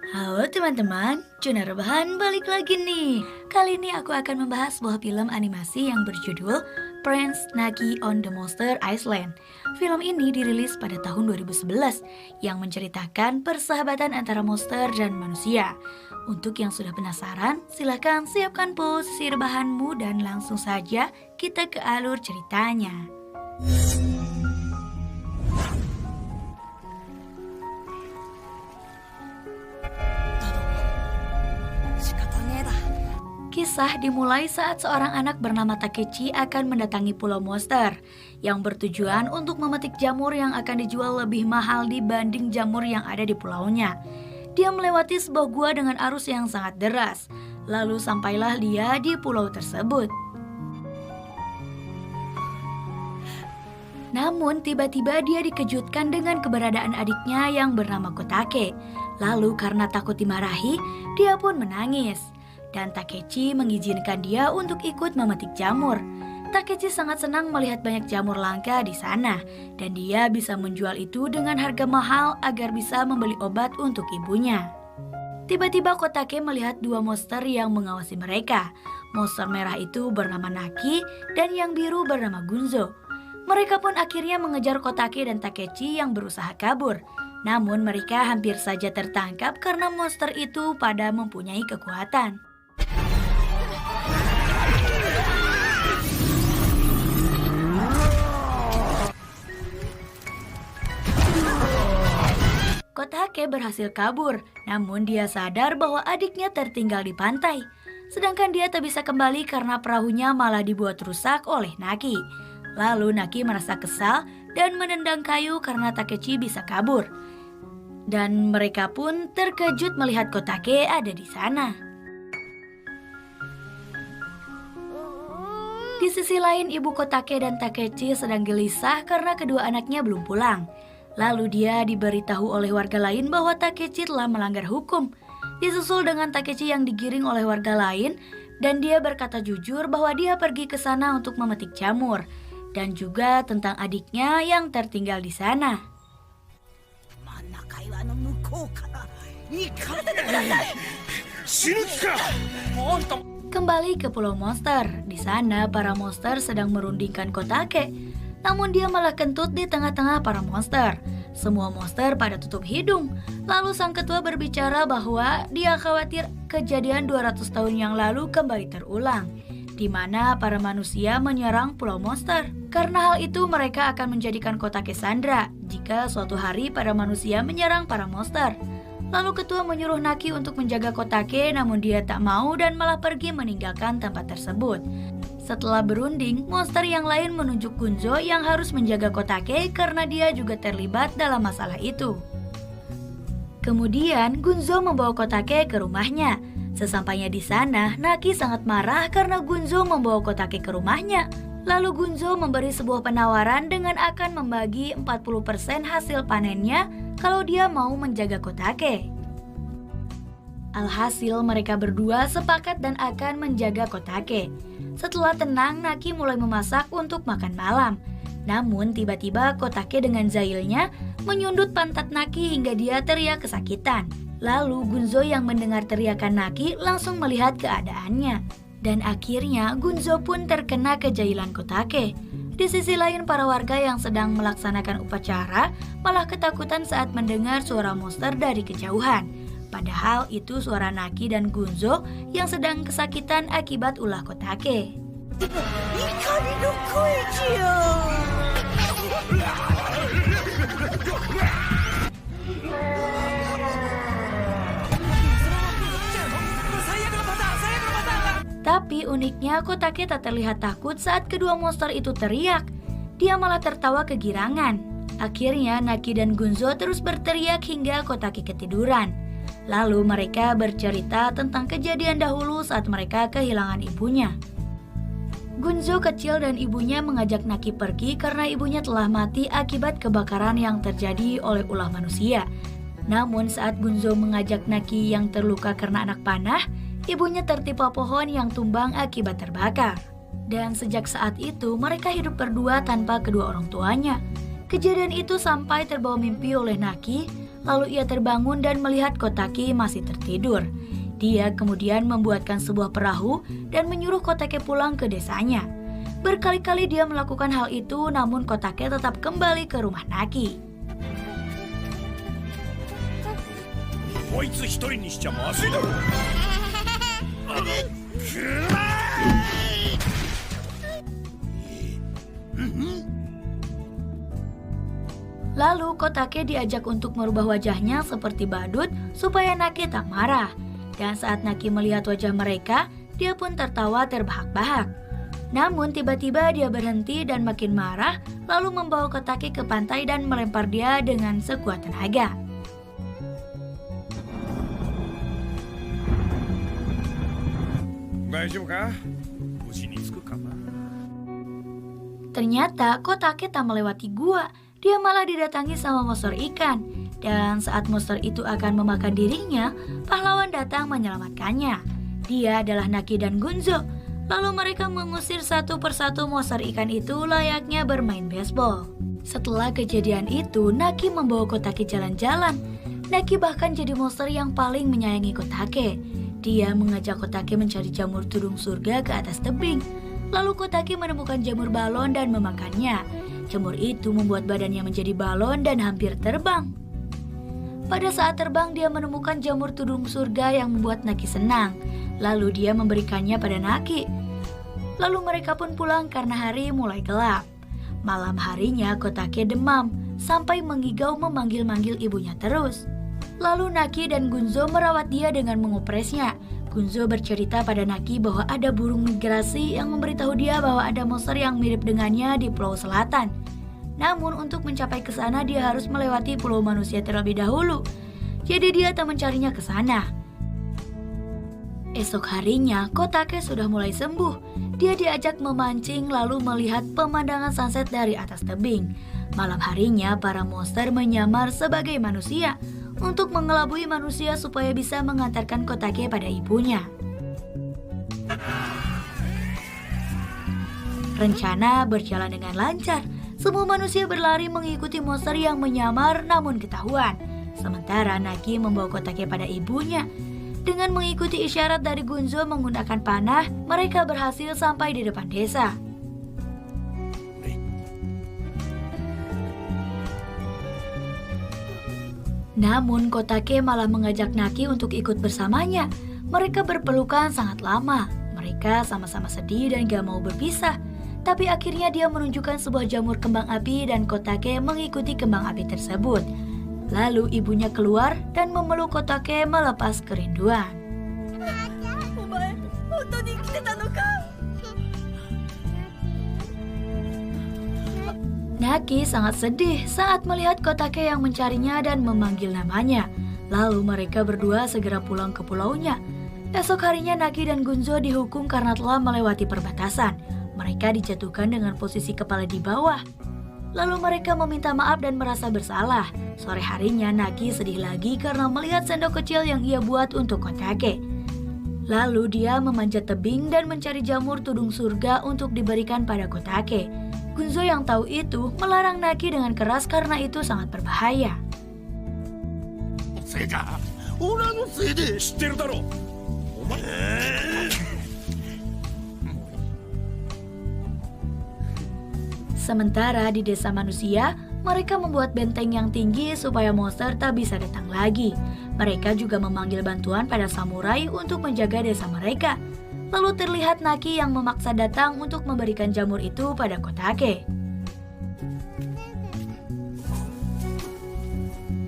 Halo teman-teman, Juna Rebahan balik lagi nih. Kali ini aku akan membahas sebuah film animasi yang berjudul Prince Nagi on the Monster Island. Film ini dirilis pada tahun 2011 yang menceritakan persahabatan antara monster dan manusia. Untuk yang sudah penasaran, silahkan siapkan posisi rebahanmu dan langsung saja kita ke alur ceritanya. Kisah dimulai saat seorang anak bernama Takechi akan mendatangi Pulau Monster yang bertujuan untuk memetik jamur yang akan dijual lebih mahal dibanding jamur yang ada di pulaunya. Dia melewati sebuah gua dengan arus yang sangat deras, lalu sampailah dia di pulau tersebut. Namun tiba-tiba dia dikejutkan dengan keberadaan adiknya yang bernama Kotake. Lalu karena takut dimarahi, dia pun menangis. Dan Takechi mengizinkan dia untuk ikut memetik jamur. Takechi sangat senang melihat banyak jamur langka di sana, dan dia bisa menjual itu dengan harga mahal agar bisa membeli obat untuk ibunya. Tiba-tiba Kotake melihat dua monster yang mengawasi mereka. Monster merah itu bernama Naki dan yang biru bernama Gunzo. Mereka pun akhirnya mengejar Kotake dan Takechi yang berusaha kabur. Namun mereka hampir saja tertangkap karena monster itu pada mempunyai kekuatan. Kotake berhasil kabur, namun dia sadar bahwa adiknya tertinggal di pantai. Sedangkan dia tak bisa kembali karena perahunya malah dibuat rusak oleh Naki. Lalu Naki merasa kesal dan menendang kayu karena Takechi bisa kabur. Dan mereka pun terkejut melihat Kotake ada di sana. Di sisi lain, ibu Kotake dan Takechi sedang gelisah karena kedua anaknya belum pulang. Lalu dia diberitahu oleh warga lain bahwa Takechi telah melanggar hukum. Disusul dengan Takechi yang digiring oleh warga lain, dan dia berkata jujur bahwa dia pergi ke sana untuk memetik jamur, dan juga tentang adiknya yang tertinggal di sana. Kembali ke Pulau Monster. Di sana para monster sedang merundingkan Kotake. Namun dia malah kentut di tengah-tengah para monster. Semua monster pada tutup hidung. Lalu sang ketua berbicara bahwa dia khawatir kejadian 200 tahun yang lalu kembali terulang, di mana para manusia menyerang Pulau Monster. Karena hal itu mereka akan menjadikan Kotake sandra jika suatu hari para manusia menyerang para monster. Lalu ketua menyuruh Naki untuk menjaga Kotake, namun dia tak mau dan malah pergi meninggalkan tempat tersebut. Setelah berunding, monster yang lain menunjuk Gunzo yang harus menjaga Kotake karena dia juga terlibat dalam masalah itu. Kemudian Gunzo membawa Kotake ke rumahnya. Sesampainya di sana, Naki sangat marah karena Gunzo membawa Kotake ke rumahnya. Lalu Gunzo memberi sebuah penawaran dengan akan membagi 40% hasil panennya kalau dia mau menjaga Kotake. Alhasil mereka berdua sepakat dan akan menjaga Kotake. Setelah tenang, Naki mulai memasak untuk makan malam. Namun tiba-tiba Kotake dengan zailnya menyundut pantat Naki hingga dia teriak kesakitan. Lalu Gunzo yang mendengar teriakan Naki langsung melihat keadaannya. Dan akhirnya Gunzo pun terkena kejailan Kotake. Di sisi lain, para warga yang sedang melaksanakan upacara malah ketakutan saat mendengar suara monster dari kejauhan. Padahal itu suara Naki dan Gunzo yang sedang kesakitan akibat ulah Kotake. Tapi uniknya Kotake tak terlihat takut saat kedua monster itu teriak. Dia malah tertawa kegirangan. Akhirnya Naki dan Gunzo terus berteriak hingga Kotake ketiduran. Lalu mereka bercerita tentang kejadian dahulu saat mereka kehilangan ibunya. Gunzo kecil dan ibunya mengajak Naki pergi karena ibunya telah mati akibat kebakaran yang terjadi oleh ulah manusia. Namun saat Gunzo mengajak Naki yang terluka karena anak panah, ibunya tertimpa pohon yang tumbang akibat terbakar. Dan sejak saat itu mereka hidup berdua tanpa kedua orang tuanya. Kejadian itu sampai terbawa mimpi oleh Naki. Lalu ia terbangun dan melihat Kotake masih tertidur. Dia kemudian membuatkan sebuah perahu dan menyuruh Kotake pulang ke desanya. Berkali-kali dia melakukan hal itu, namun Kotake tetap kembali ke rumah Naki. Lalu Kotake diajak untuk merubah wajahnya seperti badut supaya Naki tak marah. Dan saat Naki melihat wajah mereka, dia pun tertawa terbahak-bahak. Namun tiba-tiba dia berhenti dan makin marah, lalu membawa Kotake ke pantai dan melempar dia dengan sekuat tenaga. Ternyata Kotake tak melewati gua, dia malah didatangi sama monster ikan. Dan saat monster itu akan memakan dirinya, pahlawan datang menyelamatkannya. Dia adalah Naki dan Gunzo. Lalu mereka mengusir satu persatu monster ikan itu layaknya bermain baseball. Setelah kejadian itu, Naki membawa Kotake jalan-jalan. Naki bahkan jadi monster yang paling menyayangi Kotake. Dia mengajak Kotake mencari jamur tudung surga ke atas tebing. Lalu Kotake menemukan jamur balon dan memakannya. Jamur itu membuat badannya menjadi balon dan hampir terbang. Pada saat terbang, dia menemukan jamur tudung surga yang membuat Naki senang. Lalu dia memberikannya pada Naki. Lalu mereka pun pulang karena hari mulai gelap. Malam harinya Kotake demam sampai mengigau memanggil-manggil ibunya terus. Lalu Naki dan Gunzo merawat dia dengan mengopresnya. Gunzo bercerita pada Naki bahwa ada burung migrasi yang memberitahu dia bahwa ada monster yang mirip dengannya di Pulau Selatan. Namun untuk mencapai ke sana dia harus melewati Pulau Manusia terlebih dahulu. Jadi dia tak mencarinya ke sana. Esok harinya Kotake sudah mulai sembuh. Dia diajak memancing lalu melihat pemandangan sunset dari atas tebing. Malam harinya para monster menyamar sebagai manusia untuk mengelabui manusia supaya bisa mengantarkan Kotake pada ibunya. Rencana berjalan dengan lancar. Semua manusia berlari mengikuti monster yang menyamar namun ketahuan. Sementara Naki membawa Kotake pada ibunya. Dengan mengikuti isyarat dari Gunzo menggunakan panah, mereka berhasil sampai di depan desa. Namun Kotake malah mengajak Naki untuk ikut bersamanya. Mereka berpelukan sangat lama. Mereka sama-sama sedih dan gak mau berpisah. Tapi akhirnya dia menunjukkan sebuah jamur kembang api dan Kotake mengikuti kembang api tersebut. Lalu ibunya keluar dan memeluk Kotake melepas kerinduan. Naki sangat sedih saat melihat Kotake yang mencarinya dan memanggil namanya. Lalu mereka berdua segera pulang ke pulaunya. Esok harinya Naki dan Gunzo dihukum karena telah melewati perbatasan. Mereka dijatuhkan dengan posisi kepala di bawah. Lalu mereka meminta maaf dan merasa bersalah. Sore harinya Naki sedih lagi karena melihat sendok kecil yang ia buat untuk Kotake. Lalu dia memanjat tebing dan mencari jamur tudung surga untuk diberikan pada Kotake. Gunzo yang tahu itu melarang Naki dengan keras karena itu sangat berbahaya. Sementara di desa manusia, mereka membuat benteng yang tinggi supaya monster tak bisa datang lagi. Mereka juga memanggil bantuan pada samurai untuk menjaga desa mereka. Lalu terlihat Naki yang memaksa datang untuk memberikan jamur itu pada Kotake.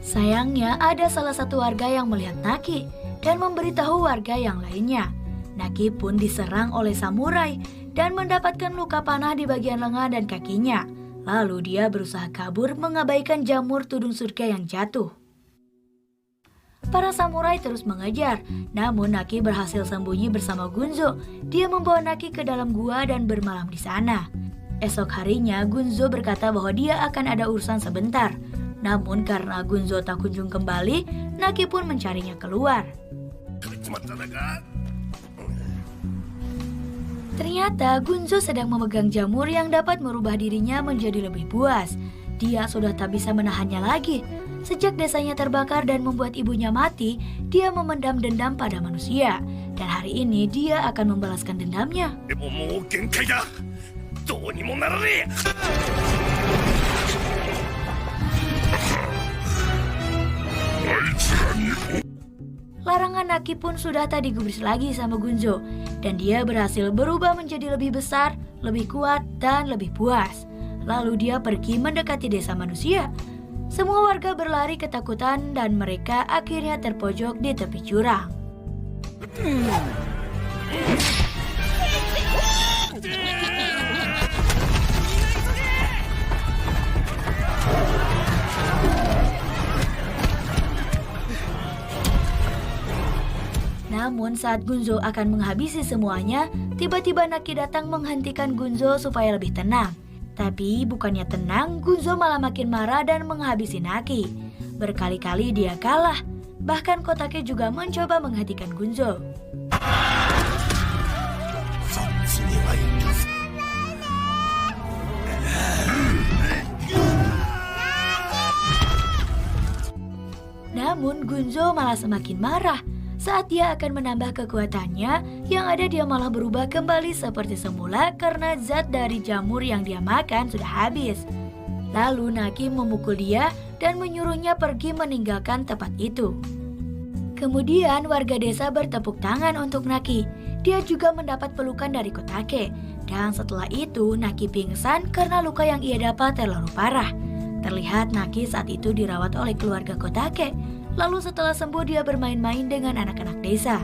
Sayangnya ada salah satu warga yang melihat Naki dan memberitahu warga yang lainnya. Naki pun diserang oleh samurai dan mendapatkan luka panah di bagian lengan dan kakinya. Lalu dia berusaha kabur mengabaikan jamur tudung surga yang jatuh. Para samurai terus mengejar, namun Naki berhasil sembunyi bersama Gunzo. Dia membawa Naki ke dalam gua dan bermalam di sana. Esok harinya Gunzo berkata bahwa dia akan ada urusan sebentar. Namun karena Gunzo tak kunjung kembali, Naki pun mencarinya keluar. Ternyata Gunzo sedang memegang jamur yang dapat merubah dirinya menjadi lebih buas. Dia sudah tak bisa menahannya lagi. Sejak desanya terbakar dan membuat ibunya mati, dia memendam dendam pada manusia. Dan hari ini dia akan membalaskan dendamnya. でももう限界だ。どうにもならねえ。あいつらに Larangan Naki pun sudah tak digubris lagi sama Gunzo, dan dia berhasil berubah menjadi lebih besar, lebih kuat, dan lebih puas. Lalu dia pergi mendekati desa manusia. Semua warga berlari ketakutan dan mereka akhirnya terpojok di tepi jurang. Namun saat Gunzo akan menghabisi semuanya, tiba-tiba Naki datang menghentikan Gunzo supaya lebih tenang. Tapi bukannya tenang, Gunzo malah makin marah dan menghabisi Naki. Berkali-kali dia kalah, bahkan Kotake juga mencoba menghentikan Gunzo. そっちには行かせ。 Namun Gunzo malah semakin marah. Saat dia akan menambah kekuatannya, yang ada dia malah berubah kembali seperti semula karena zat dari jamur yang dia makan sudah habis. Lalu Naki memukul dia dan menyuruhnya pergi meninggalkan tempat itu. Kemudian warga desa bertepuk tangan untuk Naki. Dia juga mendapat pelukan dari Kotake. Dan setelah itu Naki pingsan karena luka yang ia dapat terlalu parah. Terlihat Naki saat itu dirawat oleh keluarga Kotake. Lalu setelah sembuh dia bermain-main dengan anak-anak desa.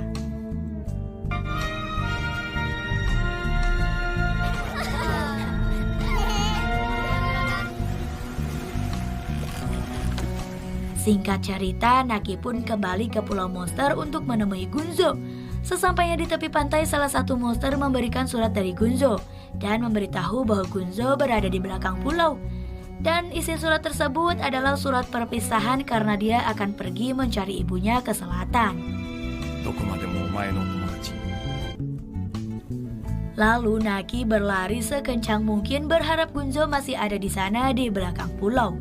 Singkat cerita, Naki pun kembali ke Pulau Monster untuk menemui Gunzo. Sesampainya di tepi pantai, salah satu monster memberikan surat dari Gunzo dan memberitahu bahwa Gunzo berada di belakang pulau. Dan isi surat tersebut adalah surat perpisahan karena dia akan pergi mencari ibunya ke selatan. どこまでもお前の友達。 Lalu Naki berlari sekencang mungkin berharap Gunzo masih ada di sana di belakang pulau.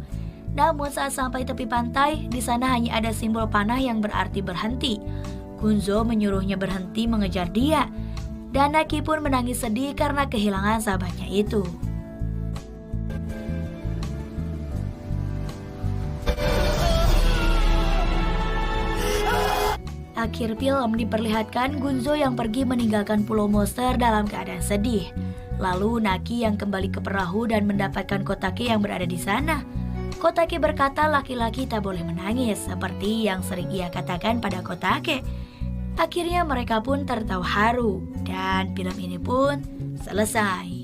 Namun saat sampai tepi pantai, di sana hanya ada simbol panah yang berarti berhenti. Gunzo menyuruhnya berhenti mengejar dia. Dan Naki pun menangis sedih karena kehilangan sahabatnya itu. Akhir film diperlihatkan Gunzo yang pergi meninggalkan Pulau Monster dalam keadaan sedih. Lalu Naki yang kembali ke perahu dan mendapatkan Kotake yang berada di sana. Kotake berkata laki-laki tak boleh menangis seperti yang sering ia katakan pada Kotake. Akhirnya mereka pun tertawa haru dan film ini pun selesai.